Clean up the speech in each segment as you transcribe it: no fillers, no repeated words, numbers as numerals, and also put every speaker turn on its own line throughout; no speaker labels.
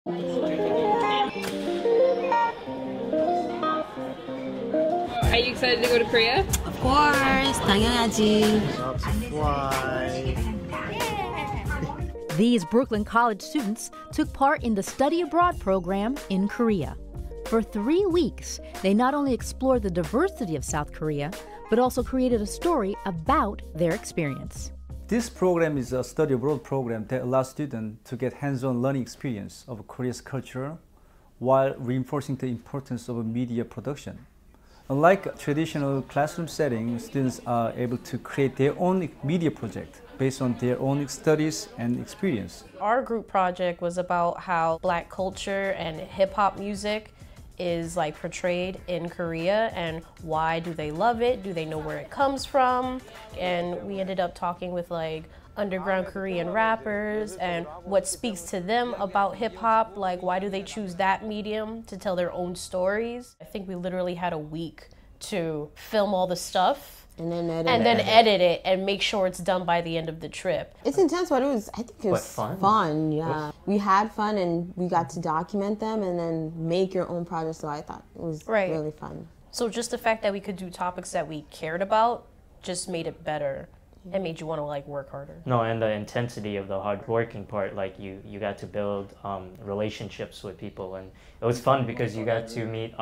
Are you excited to go to Korea?
Of course, 당연하지.
Why?
These Brooklyn College students took part in the Study Abroad program in Korea. For 3 weeks, they not only explored the diversity of South Korea, but also created a story about their experience.
This program is a study abroad program that allows students to get hands-on learning experience of Korea's culture while reinforcing the importance of media production. Unlike a traditional classroom setting, students are able to create their own media project based on their own studies and experience.
Our group project was about how Black culture and hip-hop music is like portrayed in Korea and why do they love it? Do they know where it comes from? And we ended up talking with like underground Korean rappers and what speaks to them about hip-hop, like why do they choose that medium to tell their own stories. I think we literally had a week to film all the stuff
And then
edit it and make sure it's done by the end of the trip.
It's intense, but I think it was fun. Yeah. We had fun and we got to document them and then make your own project, so I thought it was really fun.
So just the fact that we could do topics that we cared about just made it better. It made you want to like work harder.
No, and the intensity of the hard working part, like you got to build relationships with people, and it was fun because you got to meet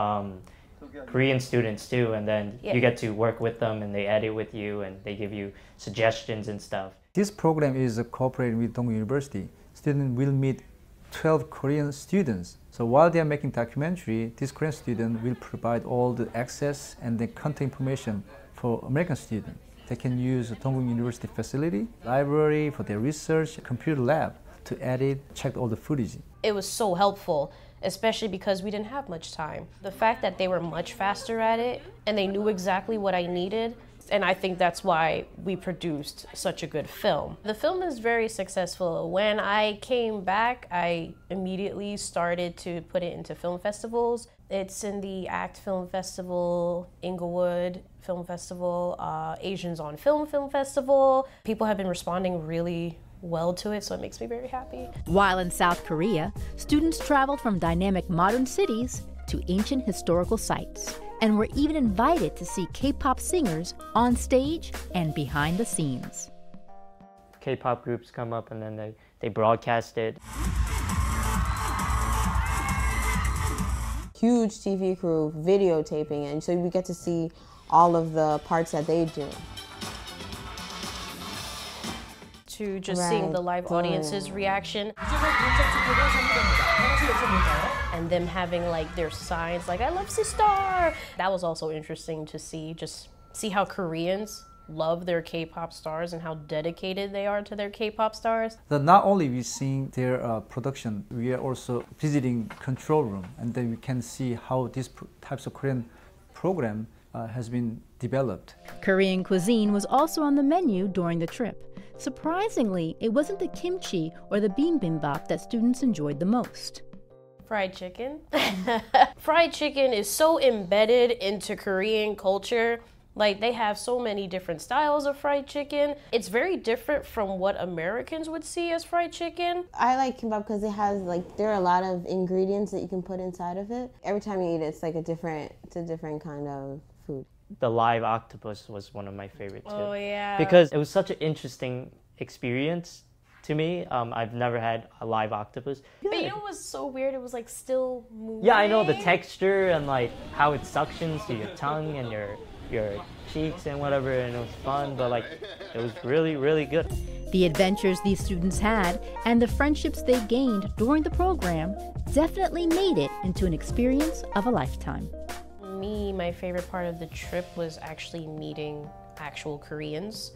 Korean students too, and then you get to work with them and they edit with you and they give you suggestions and stuff.
This program is cooperating with Dongguk University. Students will meet 12 Korean students. So while they are making documentary, this Korean student will provide all the access and the content information for American students. They can use Dongguk University facility, library for their research, computer lab to edit, check all the footage.
It was so helpful, especially because we didn't have much time. The fact that they were much faster at it and they knew exactly what I needed, and I think that's why we produced such a good film. The film is very successful. When I came back, I immediately started to put it into film festivals. It's in the ACT Film Festival, Inglewood Film Festival, Asians on Film Festival. People have been responding really well to it, so it makes me very happy.
While in South Korea, students traveled from dynamic modern cities to ancient historical sites and were even invited to see K-pop singers on stage and behind the scenes.
K-pop groups come up and then they broadcast it.
Huge TV crew videotaping it, and so we get to see all of the parts that they do.
To just seeing the live audience's reaction and them having like their signs like I love Sister. That was also interesting to see, just see how Koreans love their K-pop stars and how dedicated they are to their K-pop stars.
Not only we seeing their production, we are also visiting control room, and then we can see how these types of Korean program has been developed.
Korean cuisine was also on the menu during the trip. Surprisingly, it wasn't the kimchi or the bibimbap that students enjoyed the most.
Fried chicken. Fried chicken is so embedded into Korean culture. Like, they have so many different styles of fried chicken. It's very different from what Americans would see as fried chicken.
I like kimbap because it has there are a lot of ingredients that you can put inside of it. Every time you eat it, it's like it's a different kind of food.
The live octopus was one of my favorites too.
Oh yeah.
Because it was such an interesting experience to me. I've never had a live octopus.
But you know what was so weird? It was like still moving.
Yeah, I know the texture and like how it suctions to your tongue and your cheeks and whatever, and it was fun, but like it was really, really good.
The adventures these students had and the friendships they gained during the program definitely made it into an experience of a lifetime.
My favorite part of the trip was actually meeting actual Koreans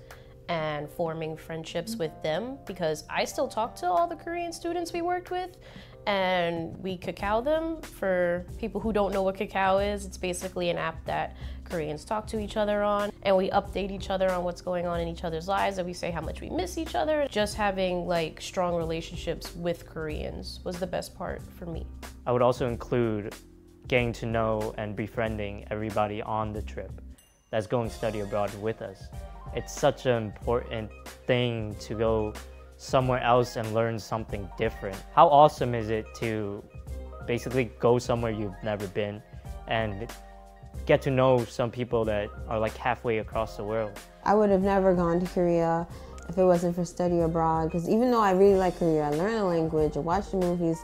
and forming friendships with them, because I still talk to all the Korean students we worked with, and we Kakao them. For people who don't know what Kakao is, it's basically an app that Koreans talk to each other on, and we update each other on what's going on in each other's lives, and we say how much we miss each other. Just having like strong relationships with Koreans was the best part for me.
I would also include getting to know and befriending everybody on the trip that's going to study abroad with us. It's such an important thing to go somewhere else and learn something different. How awesome is it to basically go somewhere you've never been and get to know some people that are like halfway across the world?
I would have never gone to Korea if it wasn't for study abroad, because even though I really like Korea, I learned the language, I watched the movies,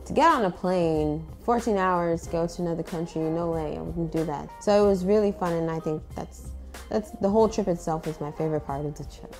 to get on a plane, 14 hours, go to another country, no way, I wouldn't do that. So it was really fun, and I think that's the whole trip itself was my favorite part of the trip.